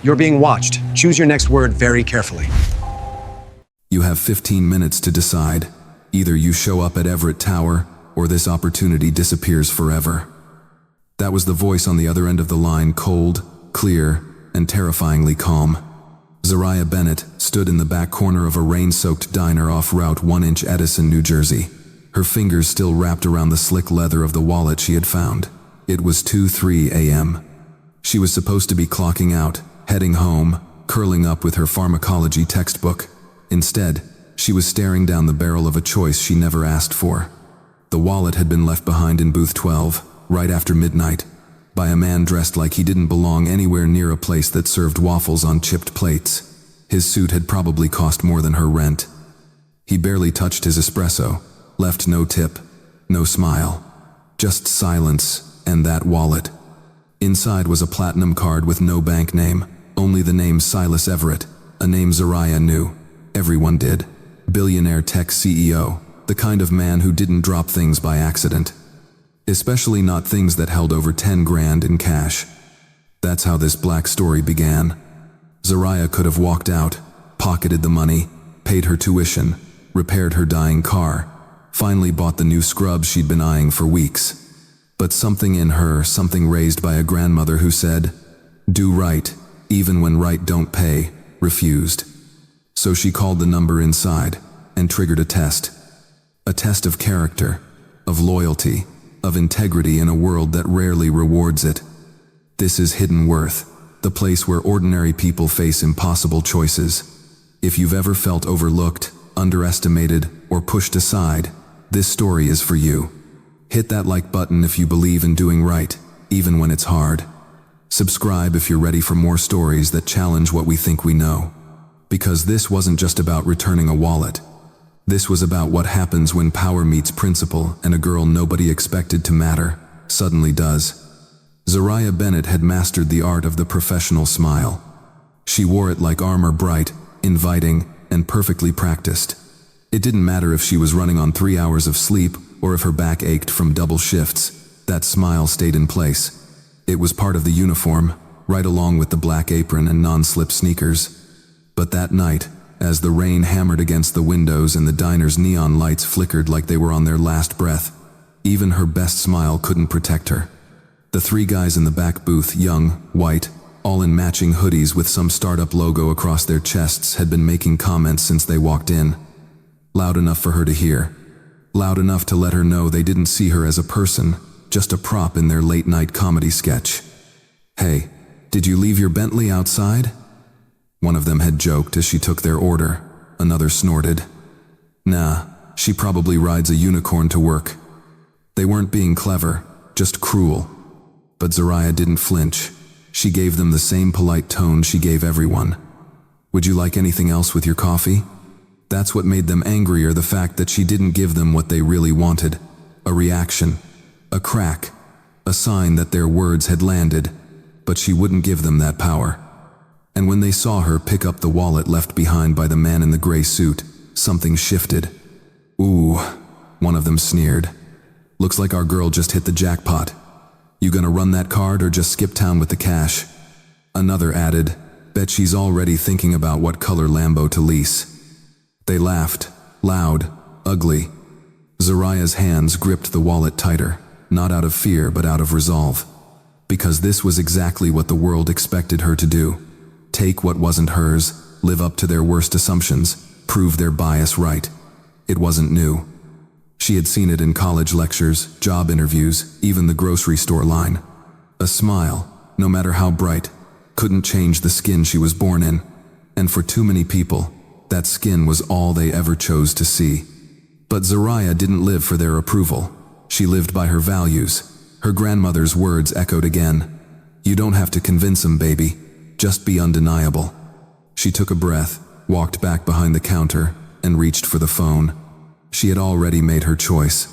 You're being watched. Choose your next word very carefully. You have 15 minutes to decide. Either you show up at Everett Tower, or this opportunity disappears forever. That was the voice on the other end of the line, cold, clear, and terrifyingly calm. Zariah Bennett stood in the back corner of a rain-soaked diner off Route 1 Edison, New Jersey. Her fingers still wrapped around the slick leather of the wallet she had found. It was 2:03 a.m. She was supposed to be clocking out, heading home, curling up with her pharmacology textbook. Instead, she was staring down the barrel of a choice she never asked for. The wallet had been left behind in booth 12, right after midnight, by a man dressed like he didn't belong anywhere near a place that served waffles on chipped plates. His suit had probably cost more than her rent. He barely touched his espresso, left no tip, no smile. Just silence and that wallet. Inside was a platinum card with no bank name, only the name Silas Everett, a name Zariah knew. Everyone did. Billionaire tech CEO, the kind of man who didn't drop things by accident. Especially not things that held over 10 grand in cash. That's how this black story began. Zariah could have walked out, pocketed the money, paid her tuition, repaired her dying car, finally bought the new scrubs she'd been eyeing for weeks. But something in her, something raised by a grandmother who said, "Do right, even when right don't pay," refused. So she called the number inside and triggered a test. A test of character, of loyalty, of integrity in a world that rarely rewards it. This is Hidden Worth, the place where ordinary people face impossible choices. If you've ever felt overlooked, underestimated, or pushed aside, this story is for you. Hit that like button if you believe in doing right, even when it's hard. Subscribe if you're ready for more stories that challenge what we think we know. Because this wasn't just about returning a wallet. This was about what happens when power meets principle and a girl nobody expected to matter suddenly does. Zariah Bennett had mastered the art of the professional smile. She wore it like armor, bright, inviting, and perfectly practiced. It didn't matter if she was running on 3 hours of sleep or if her back ached from double shifts, that smile stayed in place. It was part of the uniform, right along with the black apron and non-slip sneakers. But that night, as the rain hammered against the windows and the diner's neon lights flickered like they were on their last breath, even her best smile couldn't protect her. The 3 guys in the back booth, young, white, all in matching hoodies with some startup logo across their chests, had been making comments since they walked in. Loud enough for her to hear. Loud enough to let her know they didn't see her as a person, just a prop in their late-night comedy sketch. "Hey, did you leave your Bentley outside?" One of them had joked as she took their order. Another snorted. "Nah, she probably rides a unicorn to work." They weren't being clever, just cruel. But Zariah didn't flinch. She gave them the same polite tone she gave everyone. "Would you like anything else with your coffee?" That's what made them angrier, the fact that she didn't give them what they really wanted. A reaction, a crack, a sign that their words had landed, but she wouldn't give them that power. And when they saw her pick up the wallet left behind by the man in the gray suit, something shifted. "Ooh," one of them sneered. "Looks like our girl just hit the jackpot. You gonna run that card or just skip town with the cash?" Another added, "Bet she's already thinking about what color Lambo to lease." They laughed, loud, ugly. Zariah's hands gripped the wallet tighter, not out of fear but out of resolve. Because this was exactly what the world expected her to do. Take what wasn't hers, live up to their worst assumptions, prove their bias right. It wasn't new. She had seen it in college lectures, job interviews, even the grocery store line. A smile, no matter how bright, couldn't change the skin she was born in. And for too many people, that skin was all they ever chose to see. But Zariah didn't live for their approval. She lived by her values. Her grandmother's words echoed again. "You don't have to convince 'em, baby. Just be undeniable." She took a breath, walked back behind the counter, and reached for the phone. She had already made her choice.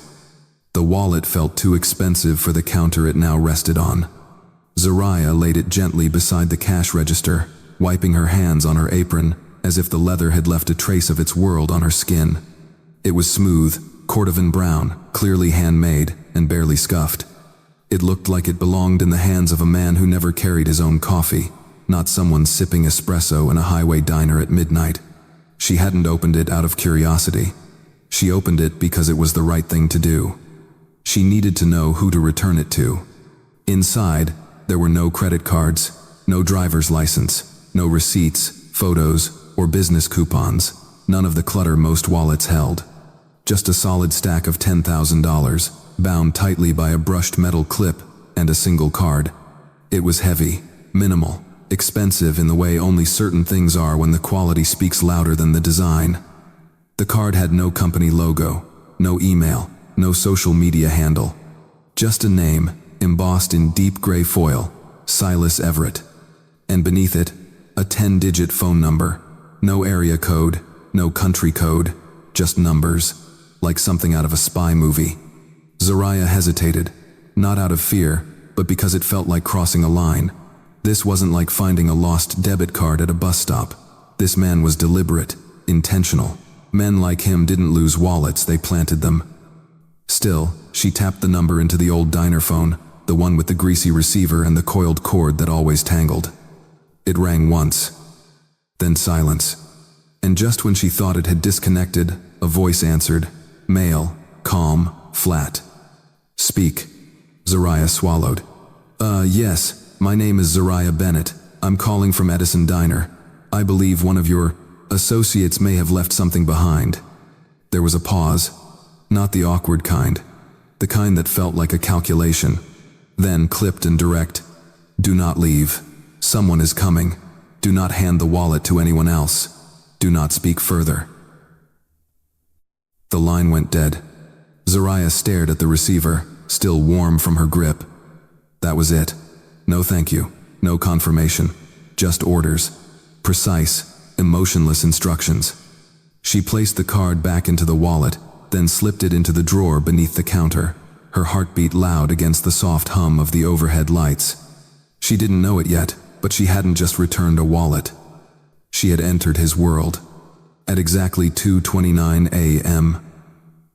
The wallet felt too expensive for the counter it now rested on. Zariah laid it gently beside the cash register, wiping her hands on her apron, as if the leather had left a trace of its world on her skin. It was smooth, cordovan brown, clearly handmade, and barely scuffed. It looked like it belonged in the hands of a man who never carried his own coffee. not someone sipping espresso in a highway diner at midnight. She hadn't opened it out of curiosity. She opened it because it was the right thing to do. She needed to know who to return it to. Inside, there were no credit cards, no driver's license, no receipts, photos, or business coupons, none of the clutter most wallets held. Just a solid stack of $10,000, bound tightly by a brushed metal clip and a single card. It was heavy, minimal, expensive in the way only certain things are when the quality speaks louder than the design. The card had no company logo, no email, no social media handle. Just a name, embossed in deep gray foil, Silas Everett. And beneath it, a 10-digit phone number. No area code, no country code, just numbers, like something out of a spy movie. Zariah hesitated, not out of fear, but because it felt like crossing a line. This wasn't like finding a lost debit card at a bus stop. This man was deliberate, intentional. Men like him didn't lose wallets, they planted them. Still, she tapped the number into the old diner phone, the one with the greasy receiver and the coiled cord that always tangled. It rang once, then silence. And just when she thought it had disconnected, a voice answered, male, calm, flat. Speak. Zariah swallowed. Yes, my name is Zariah Bennett. I'm calling from Edison Diner. I believe one of your associates may have left something behind. There was a pause, not the awkward kind, the kind that felt like a calculation. Then clipped and direct. Do not leave. Someone is coming. Do not hand the wallet to anyone else. Do not speak further. The line went dead. Zariah stared at the receiver, still warm from her grip. That was it. No thank you, no confirmation, just orders. Precise, emotionless instructions. She placed the card back into the wallet, then slipped it into the drawer beneath the counter, her heartbeat loud against the soft hum of the overhead lights. She didn't know it yet, but she hadn't just returned a wallet. She had entered his world. At exactly 2:29 a.m.,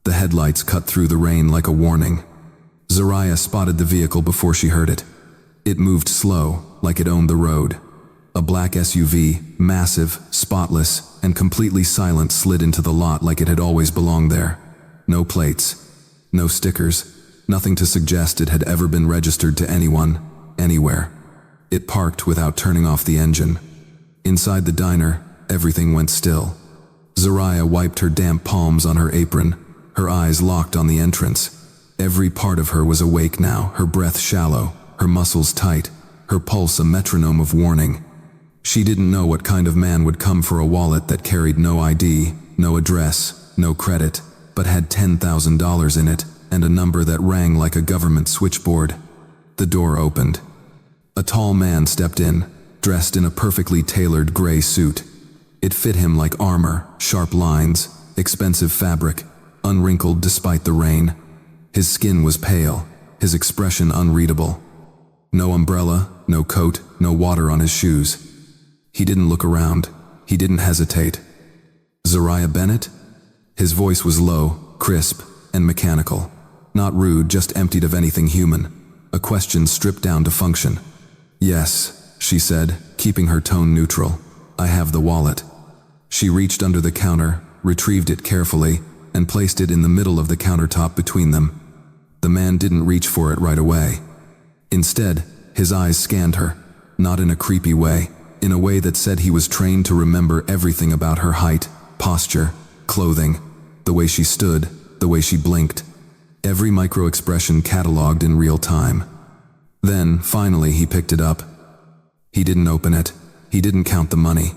the headlights cut through the rain like a warning. Zariah spotted the vehicle before she heard it. It moved slow, like it owned the road. A black SUV, massive, spotless, and completely silent, slid into the lot like it had always belonged there. No plates, no stickers, nothing to suggest it had ever been registered to anyone, anywhere. It parked without turning off the engine. Inside the diner, everything went still. Zariah wiped her damp palms on her apron, her eyes locked on the entrance. Every part of her was awake now, her breath shallow, her muscles tight, her pulse a metronome of warning. She didn't know what kind of man would come for a wallet that carried no ID, no address, no credit, but had $10,000 in it and a number that rang like a government switchboard. The door opened. A tall man stepped in, dressed in a perfectly tailored gray suit. It fit him like armor, sharp lines, expensive fabric, unwrinkled despite the rain. His skin was pale, his expression unreadable. No umbrella, no coat, no water on his shoes. He didn't look around. He didn't hesitate. Zariah Bennett? His voice was low, crisp, and mechanical. Not rude, just emptied of anything human. A question stripped down to function. Yes, she said, keeping her tone neutral. I have the wallet. She reached under the counter, retrieved it carefully, and placed it in the middle of the countertop between them. The man didn't reach for it right away. Instead, his eyes scanned her, not in a creepy way, in a way that said he was trained to remember everything about her height, posture, clothing, the way she stood, the way she blinked. Every micro-expression cataloged in real time. Then, finally, he picked it up. He didn't open it. He didn't count the money.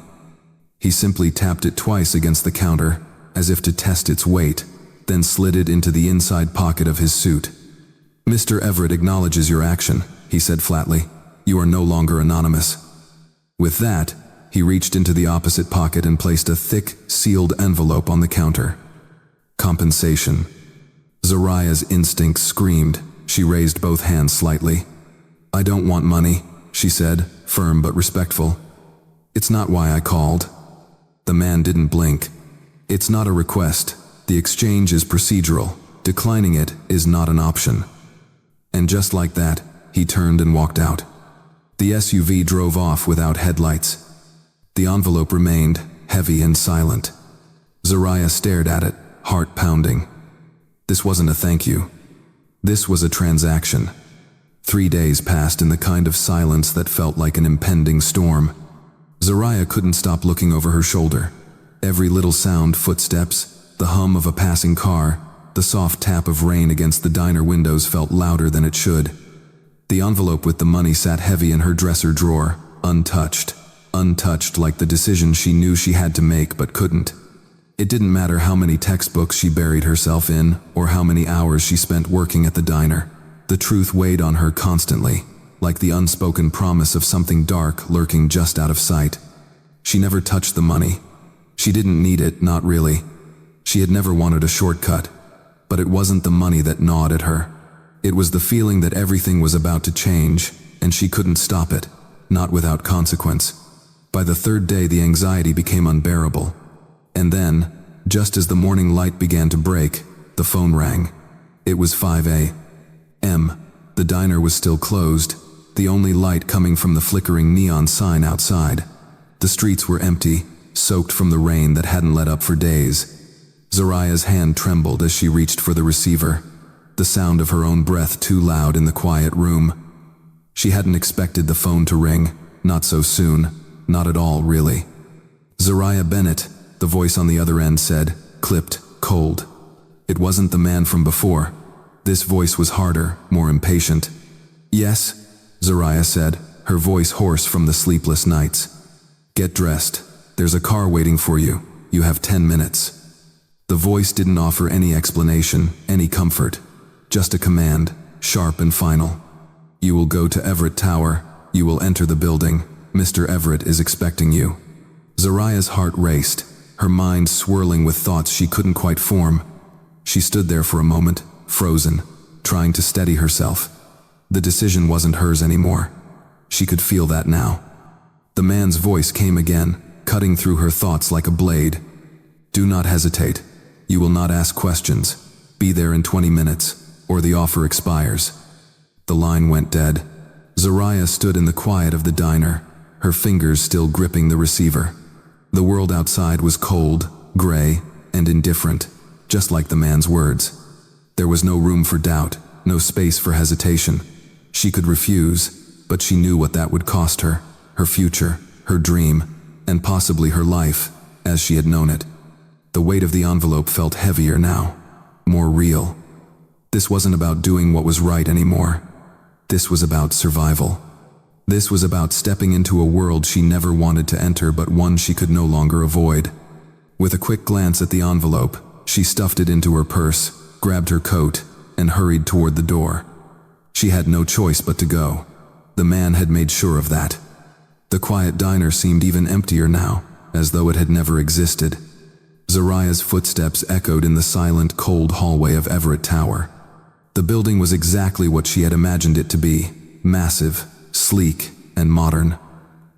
He simply tapped it twice against the counter, as if to test its weight, then slid it into the inside pocket of his suit. Mr. Everett acknowledges your action, he said flatly. You are no longer anonymous. With that, he reached into the opposite pocket and placed a thick, sealed envelope on the counter. Compensation. Zariah's instinct screamed. She raised both hands slightly. I don't want money, she said, firm but respectful. It's not why I called. The man didn't blink. It's not a request. The exchange is procedural. Declining it is not an option. And just like that, he turned and walked out. The SUV drove off without headlights. The envelope remained, heavy and silent. Zariah stared at it, heart pounding. This wasn't a thank you. This was a transaction. 3 days passed in the kind of silence that felt like an impending storm. Zariah couldn't stop looking over her shoulder. Every little sound, footsteps, the hum of a passing car, the soft tap of rain against the diner windows felt louder than it should. The envelope with the money sat heavy in her dresser drawer, untouched like the decision she knew she had to make but couldn't. It didn't matter how many textbooks she buried herself in, or how many hours she spent working at the diner. The truth weighed on her constantly, like the unspoken promise of something dark lurking just out of sight. She never touched the money. She didn't need it, not really. She had never wanted a shortcut. But it wasn't the money that gnawed at her. It was the feeling that everything was about to change, and she couldn't stop it, not without consequence. By the third day, the anxiety became unbearable. And then, just as the morning light began to break, the phone rang. It was 5 a.m. The diner was still closed, the only light coming from the flickering neon sign outside. The streets were empty, soaked from the rain that hadn't let up for days. Zariah's hand trembled as she reached for the receiver, the sound of her own breath too loud in the quiet room. She hadn't expected the phone to ring, not so soon, not at all, really. Zariah Bennett, the voice on the other end said, clipped, cold. It wasn't the man from before. This voice was harder, more impatient. Yes, Zariah said, her voice hoarse from the sleepless nights. Get dressed. There's a car waiting for you. You have 10 minutes. The voice didn't offer any explanation, any comfort. Just a command, sharp and final. You will go to Everett Tower. You will enter the building. Mr. Everett is expecting you. Zariah's heart raced, her mind swirling with thoughts she couldn't quite form. She stood there for a moment, frozen, trying to steady herself. The decision wasn't hers anymore. She could feel that now. The man's voice came again, cutting through her thoughts like a blade. Do not hesitate. You will not ask questions. Be there in 20 minutes, or the offer expires. The line went dead. Zariah stood in the quiet of the diner, her fingers still gripping the receiver. The world outside was cold, gray, and indifferent, just like the man's words. There was no room for doubt, no space for hesitation. She could refuse, but she knew what that would cost her, her future, her dream, and possibly her life, as she had known it. The weight of the envelope felt heavier now, more real. This wasn't about doing what was right anymore. This was about survival. This was about stepping into a world she never wanted to enter, but one she could no longer avoid. With a quick glance at the envelope, she stuffed it into her purse, grabbed her coat, and hurried toward the door. She had no choice but to go. The man had made sure of that. The quiet diner seemed even emptier now, as though it had never existed. Zariah's footsteps echoed in the silent, cold hallway of Everett Tower. The building was exactly what she had imagined it to be, massive, sleek, and modern.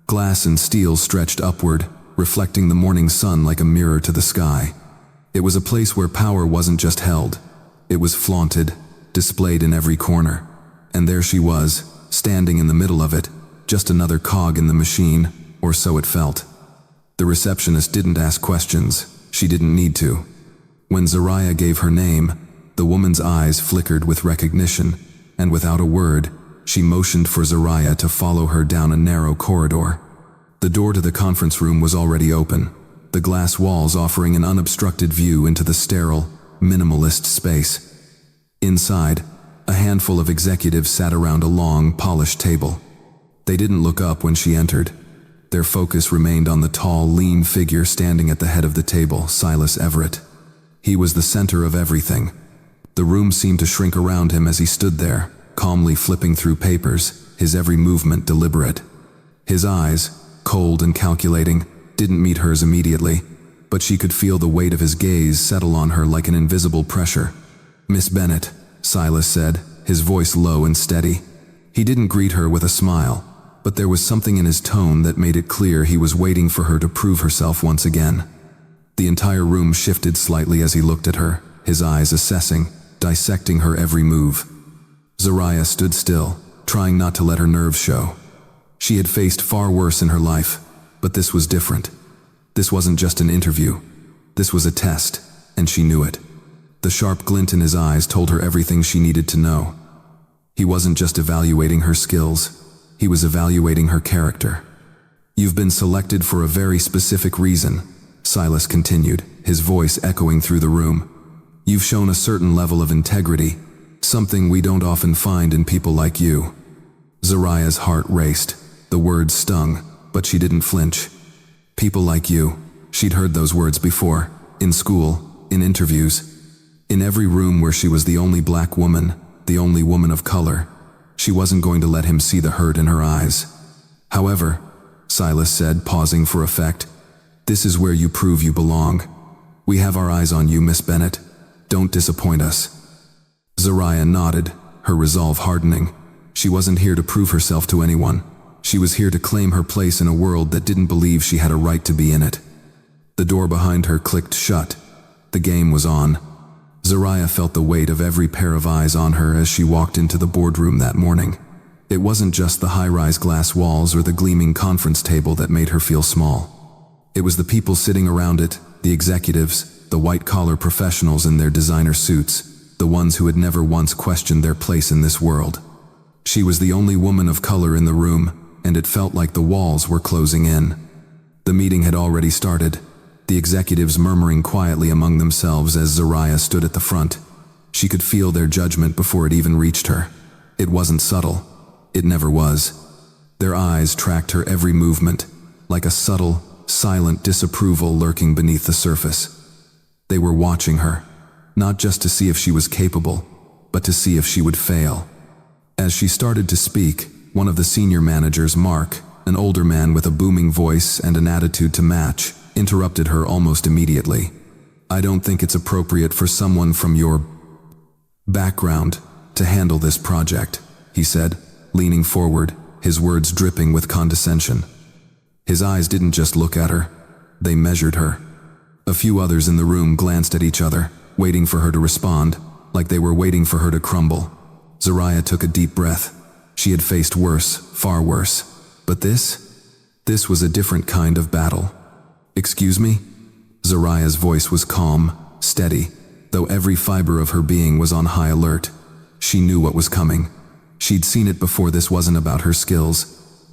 Glass and steel stretched upward, reflecting the morning sun like a mirror to the sky. It was a place where power wasn't just held. It was flaunted, displayed in every corner. And there she was, standing in the middle of it, just another cog in the machine, or so it felt. The receptionist didn't ask questions. She didn't need to. When Zariah gave her name, the woman's eyes flickered with recognition, and without a word, she motioned for Zariah to follow her down a narrow corridor. The door to the conference room was already open, the glass walls offering an unobstructed view into the sterile, minimalist space. Inside, a handful of executives sat around a long, polished table. They didn't look up when she entered. Their focus remained on the tall, lean figure standing at the head of the table, Silas Everett. He was the center of everything. The room seemed to shrink around him as he stood there, calmly flipping through papers, his every movement deliberate. His eyes, cold and calculating, didn't meet hers immediately, but she could feel the weight of his gaze settle on her like an invisible pressure. "Miss Bennett," Silas said, his voice low and steady. He didn't greet her with a smile, but there was something in his tone that made it clear he was waiting for her to prove herself once again. The entire room shifted slightly as he looked at her, his eyes assessing, dissecting her every move. Zariah stood still, trying not to let her nerves show. She had faced far worse in her life, but this was different. This wasn't just an interview. This was a test, and she knew it. The sharp glint in his eyes told her everything she needed to know. He wasn't just evaluating her skills, he was evaluating her character. "You've been selected for a very specific reason," Silas continued, his voice echoing through the room. "You've shown a certain level of integrity, something we don't often find in people like you." Zariah's heart raced. The words stung, but she didn't flinch. People like you. She'd heard those words before, in school, in interviews. In every room where she was the only black woman, the only woman of color. She wasn't going to let him see the hurt in her eyes. "However," Silas said, pausing for effect, "this is where you prove you belong. We have our eyes on you, Miss Bennett. Don't disappoint us." Zariah nodded, her resolve hardening. She wasn't here to prove herself to anyone. She was here to claim her place in a world that didn't believe she had a right to be in it. The door behind her clicked shut. The game was on. Zariah felt the weight of every pair of eyes on her as she walked into the boardroom that morning. It wasn't just the high-rise glass walls or the gleaming conference table that made her feel small. It was the people sitting around it, the executives, the white-collar professionals in their designer suits, the ones who had never once questioned their place in this world. She was the only woman of color in the room, and it felt like the walls were closing in. The meeting had already started, the executives murmuring quietly among themselves as Zariah stood at the front. She could feel their judgment before it even reached her. It wasn't subtle. It never was. Their eyes tracked her every movement, like a subtle, silent disapproval lurking beneath the surface. They were watching her, not just to see if she was capable, but to see if she would fail. As she started to speak, one of the senior managers, Mark, an older man with a booming voice and an attitude to match, interrupted her almost immediately. "I don't think it's appropriate for someone from your background to handle this project," he said, leaning forward, his words dripping with condescension. His eyes didn't just look at her, they measured her. A few others in the room glanced at each other, waiting for her to respond, like they were waiting for her to crumble. Zariah took a deep breath. She had faced worse, far worse. But this was a different kind of battle. "Excuse me?" Zariah's voice was calm, steady, though every fiber of her being was on high alert. She knew what was coming. She'd seen it before. This wasn't about her skills.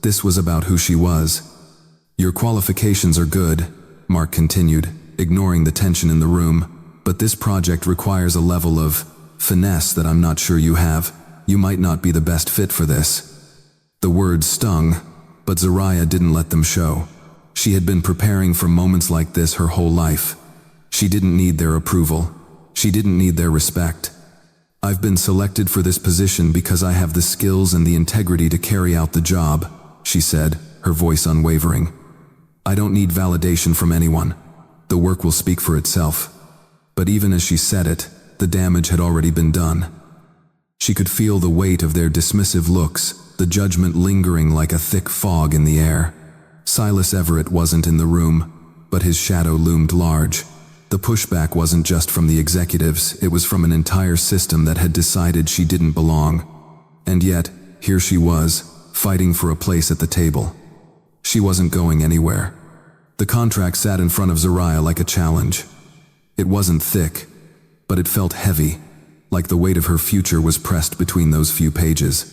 This was about who she was. "Your qualifications are good," Mark continued, ignoring the tension in the room, "but this project requires a level of finesse that I'm not sure you have. You might not be the best fit for this." The words stung, but Zariah didn't let them show. She had been preparing for moments like this her whole life. She didn't need their approval. She didn't need their respect. "I've been selected for this position because I have the skills and the integrity to carry out the job," she said, her voice unwavering. "I don't need validation from anyone. The work will speak for itself." But even as she said it, the damage had already been done. She could feel the weight of their dismissive looks, the judgment lingering like a thick fog in the air. Silas Everett wasn't in the room, but his shadow loomed large. The pushback wasn't just from the executives, it was from an entire system that had decided she didn't belong. And yet, here she was, fighting for a place at the table. She wasn't going anywhere. The contract sat in front of Zariah like a challenge. It wasn't thick, but it felt heavy, like the weight of her future was pressed between those few pages.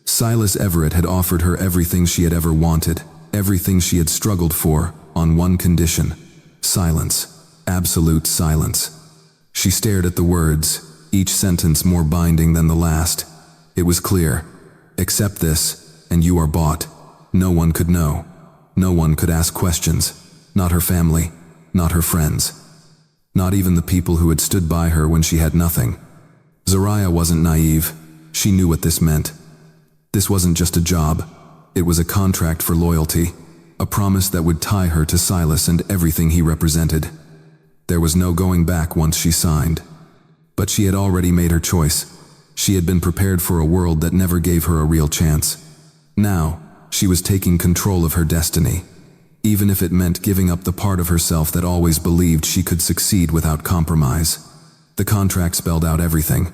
Silas Everett had offered her everything she had ever wanted, everything she had struggled for, on one condition: silence. Absolute silence. She stared at the words, each sentence more binding than the last. It was clear. Accept this, and you are bought. No one could know. No one could ask questions. Not her family. Not her friends. Not even the people who had stood by her when she had nothing. Zariah wasn't naive. She knew what this meant. This wasn't just a job. It was a contract for loyalty. A promise that would tie her to Silas and everything he represented. There was no going back once she signed. But she had already made her choice. She had been prepared for a world that never gave her a real chance. Now, she was taking control of her destiny, even if it meant giving up the part of herself that always believed she could succeed without compromise. The contract spelled out everything.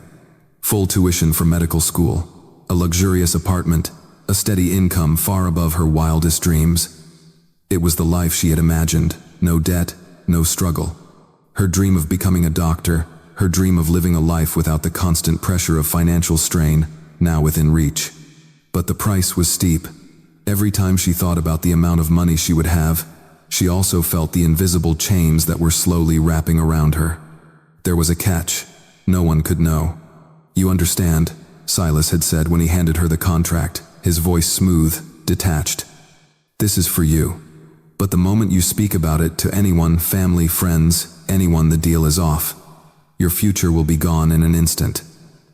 Full tuition for medical school, a luxurious apartment, a steady income far above her wildest dreams. It was the life she had imagined, no debt, no struggle. Her dream of becoming a doctor, her dream of living a life without the constant pressure of financial strain, now within reach. But the price was steep. Every time she thought about the amount of money she would have, she also felt the invisible chains that were slowly wrapping around her. There was a catch. No one could know. "You understand," Silas had said when he handed her the contract, his voice smooth, detached. "This is for you. But the moment you speak about it to anyone, family, friends, anyone, the deal is off. Your future will be gone in an instant.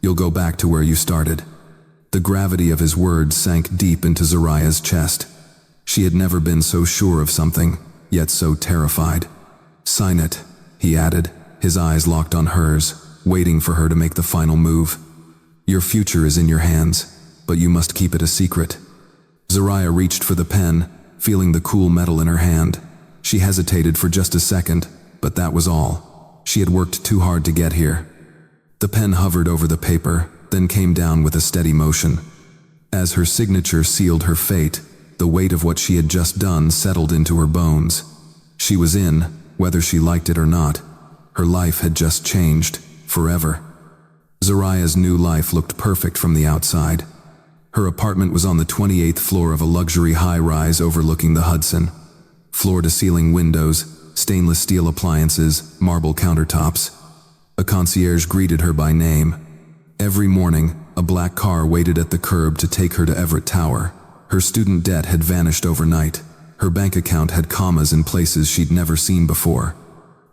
You'll go back to where you started." The gravity of his words sank deep into Zariah's chest. She had never been so sure of something, yet so terrified. "Sign it," he added, his eyes locked on hers, waiting for her to make the final move. "Your future is in your hands, but you must keep it a secret." Zariah reached for the pen, feeling the cool metal in her hand. She hesitated for just a second, but that was all. She had worked too hard to get here. The pen hovered over the paper, then came down with a steady motion. As her signature sealed her fate, the weight of what she had just done settled into her bones. She was in, whether she liked it or not. Her life had just changed, forever. Zariah's new life looked perfect from the outside. Her apartment was on the 28th floor of a luxury high-rise overlooking the Hudson. Floor-to-ceiling windows, stainless steel appliances, marble countertops. A concierge greeted her by name. Every morning, a black car waited at the curb to take her to Everett Tower. Her student debt had vanished overnight. Her bank account had commas in places she'd never seen before.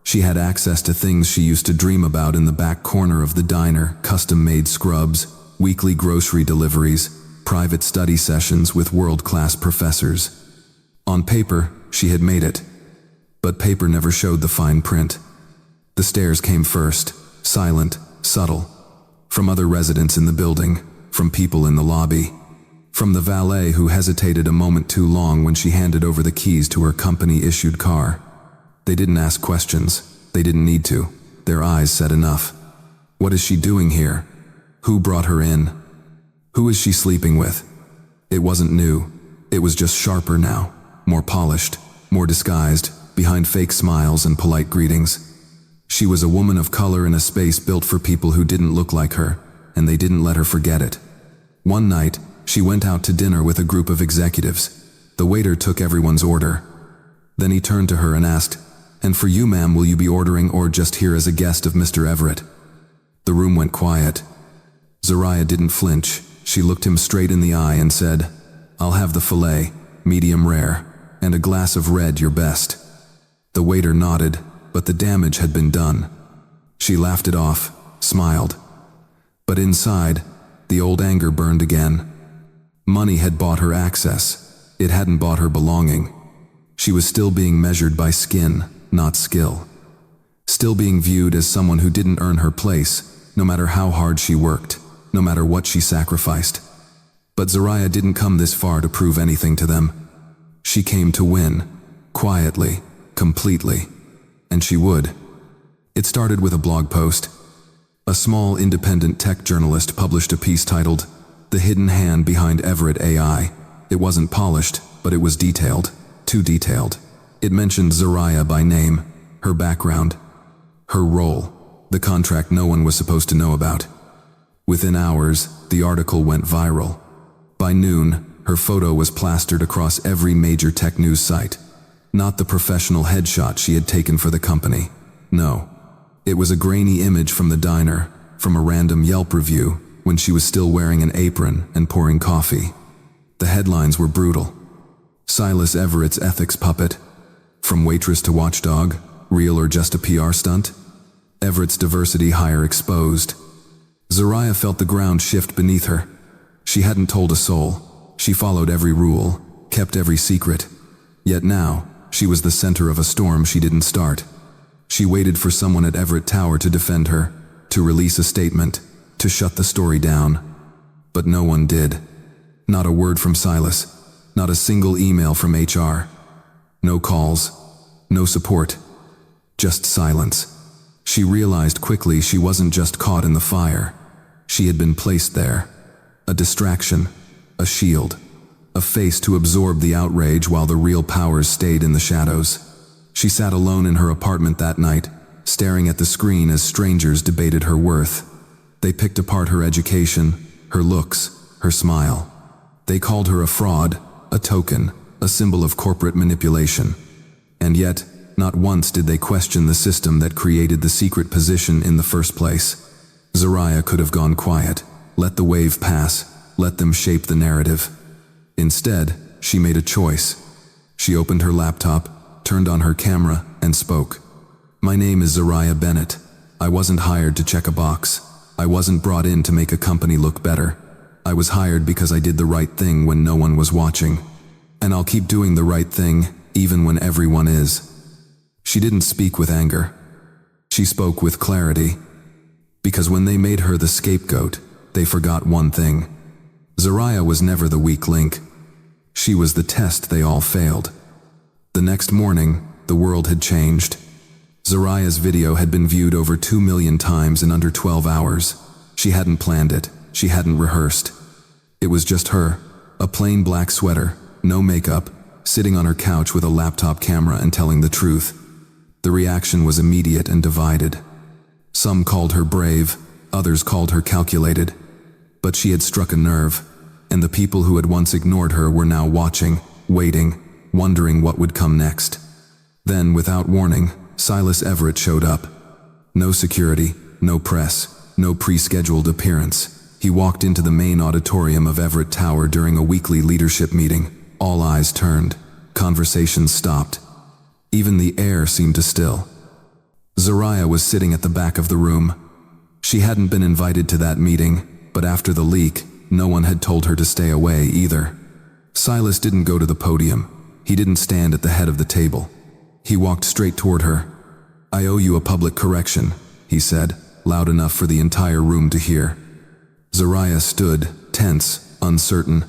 She had access to things she used to dream about in the back corner of the diner: custom-made scrubs, weekly grocery deliveries, private study sessions with world-class professors. On paper, she had made it. But paper never showed the fine print. The stares came first, silent, subtle. From other residents in the building, from people in the lobby, from the valet who hesitated a moment too long when she handed over the keys to her company-issued car. They didn't ask questions. They didn't need to. Their eyes said enough. What is she doing here? Who brought her in? Who is she sleeping with? It wasn't new. It was just sharper now, more polished, more disguised, behind fake smiles and polite greetings. She was a woman of color in a space built for people who didn't look like her, and they didn't let her forget it. One night, she went out to dinner with a group of executives. The waiter took everyone's order. Then he turned to her and asked, "And for you, ma'am, will you be ordering or just here as a guest of Mr. Everett?" The room went quiet. Zariah didn't flinch. She looked him straight in the eye and said, "I'll have the filet, medium rare, and a glass of red, your best." The waiter nodded, but the damage had been done. She laughed it off, smiled. But inside, the old anger burned again. Money had bought her access. It hadn't bought her belonging. She was still being measured by skin, not skill. Still being viewed as someone who didn't earn her place, no matter how hard she worked, no matter what she sacrificed. But Zariah didn't come this far to prove anything to them. She came to win, quietly, completely. And she would. It started with a blog post. A small independent tech journalist published a piece titled, "The Hidden Hand Behind Everett AI." It wasn't polished, but it was detailed. Too detailed. It mentioned Zariah by name, her background, her role, the contract no one was supposed to know about. Within hours, the article went viral. By noon, her photo was plastered across every major tech news site. Not the professional headshot she had taken for the company. No. It was a grainy image from the diner, from a random Yelp review, when she was still wearing an apron and pouring coffee. The headlines were brutal. Silas Everett's ethics puppet. From waitress to watchdog, real or just a PR stunt? Everett's diversity hire exposed. Zariah felt the ground shift beneath her. She hadn't told a soul. She followed every rule, kept every secret. Yet now, she was the center of a storm she didn't start. She waited for someone at Everett Tower to defend her, to release a statement, to shut the story down. But no one did. Not a word from Silas. Not a single email from HR. No calls. No support. Just silence. She realized quickly she wasn't just caught in the fire. She had been placed there. A distraction. A shield. a face to absorb the outrage while the real powers stayed in the shadows. She sat alone in her apartment that night, staring at the screen as strangers debated her worth. They picked apart her education, her looks, her smile. They called her a fraud, a token, a symbol of corporate manipulation. And yet, not once did they question the system that created the secret position in the first place. Zariah could have gone quiet, let the wave pass, let them shape the narrative. Instead, she made a choice. She opened her laptop, turned on her camera, and spoke. "My name is Zariah Bennett. I wasn't hired to check a box. I wasn't brought in to make a company look better. I was hired because I did the right thing when no one was watching. And I'll keep doing the right thing, even when everyone is." She didn't speak with anger. She spoke with clarity. Because when they made her the scapegoat, they forgot one thing. Zariah was never the weak link. She was the test they all failed. The next morning, the world had changed. Zariah's video had been viewed over 2 million times in under 12 hours. She hadn't planned it. She hadn't rehearsed. It was just her, a plain black sweater, no makeup, sitting on her couch with a laptop camera and telling the truth. The reaction was immediate and divided. Some called her brave, others called her calculated. But she had struck a nerve, and the people who had once ignored her were now watching, waiting, wondering what would come next. Then, without warning, Silas Everett showed up. No security, no press, no pre-scheduled appearance. He walked into the main auditorium of Everett Tower during a weekly leadership meeting. All eyes turned. Conversations stopped. Even the air seemed to still. Zariah was sitting at the back of the room. She hadn't been invited to that meeting, but after the leak, no one had told her to stay away either. Silas didn't go to the podium. He didn't stand at the head of the table. He walked straight toward her. "I owe you a public correction," he said, loud enough for the entire room to hear. Zariah stood, tense, uncertain.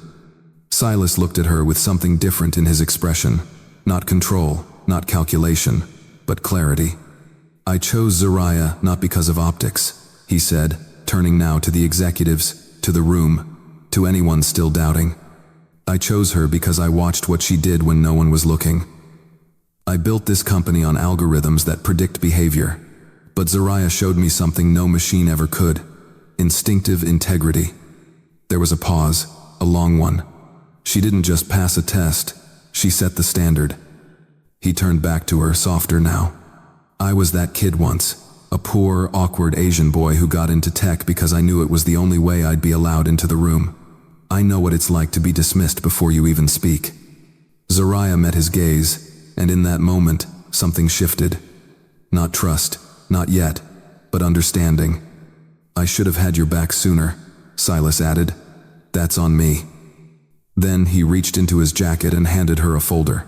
Silas looked at her with something different in his expression. Not control, not calculation, but clarity. "I chose Zariah not because of optics," he said, turning now to the executives, to the room, to anyone still doubting. "I chose her because I watched what she did when no one was looking. I built this company on algorithms that predict behavior, but Zariah showed me something no machine ever could: instinctive integrity." There was a pause, a long one. She didn't just pass a test, she set the standard. He turned back to her, softer now. "I was that kid once, a poor, awkward Asian boy who got into tech because I knew it was the only way I'd be allowed into the room. I know what it's like to be dismissed before you even speak." Zariah met his gaze, and in that moment, something shifted. Not trust, not yet, but understanding. "I should have had your back sooner," Silas added. "That's on me." Then he reached into his jacket and handed her a folder.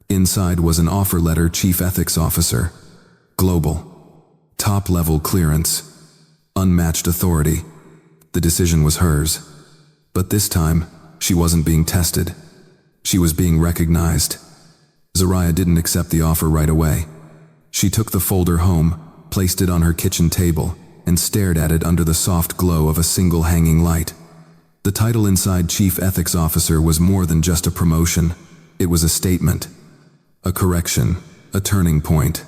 Inside was an offer letter, Chief Ethics Officer. Global. Top-level clearance. Unmatched authority. The decision was hers. But this time, she wasn't being tested. She was being recognized. Zariah didn't accept the offer right away. She took the folder home, placed it on her kitchen table, and stared at it under the soft glow of a single hanging light. The title inside Chief Ethics Officer was more than just a promotion. It was a statement. A correction. A turning point.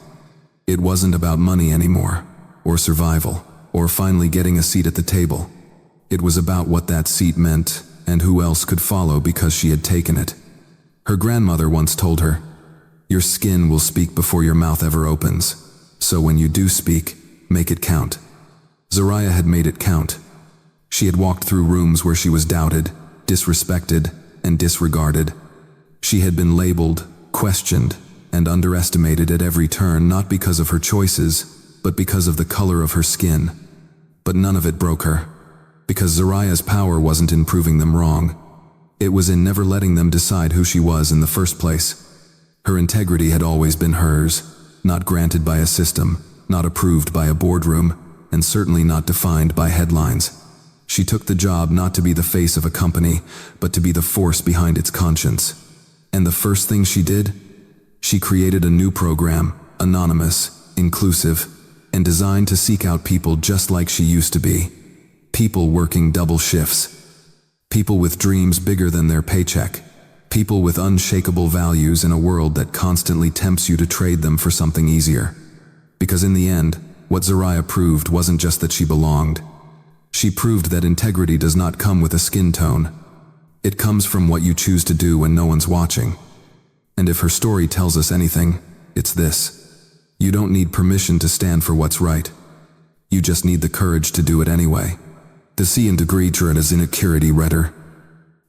It wasn't about money anymore, or survival, or finally getting a seat at the table. It was about what that seat meant, and who else could follow because she had taken it. Her grandmother once told her, "Your skin will speak before your mouth ever opens. So when you do speak, make it count." Zariah had made it count. She had walked through rooms where she was doubted, disrespected, and disregarded. She had been labeled, questioned, and underestimated at every turn, not because of her choices, but because of the color of her skin. But none of it broke her, because Zariah's power wasn't in proving them wrong. It was in never letting them decide who she was in the first place. Her integrity had always been hers, not granted by a system, not approved by a boardroom, and certainly not defined by headlines. She took the job not to be the face of a company, but to be the force behind its conscience. And the first thing she did? She created a new program, anonymous, inclusive, and designed to seek out people just like she used to be. People working double shifts. People with dreams bigger than their paycheck. People with unshakable values in a world that constantly tempts you to trade them for something easier. Because in the end, what Zariah proved wasn't just that she belonged. She proved that integrity does not come with a skin tone. It comes from what you choose to do when no one's watching. And if her story tells us anything, it's this. You don't need permission to stand for what's right. You just need the courage to do it anyway. The C and degree as insecurity redder.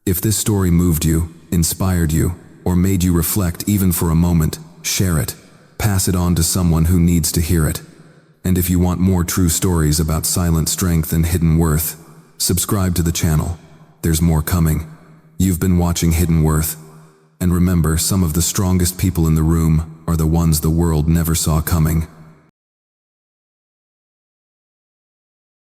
If this story moved you, inspired you, or made you reflect even for a moment, share it. Pass it on to someone who needs to hear it. And if you want more true stories about silent strength and hidden worth, subscribe to the channel. There's more coming. You've been watching Hidden Worth. And remember, some of the strongest people in the room are the ones the world never saw coming.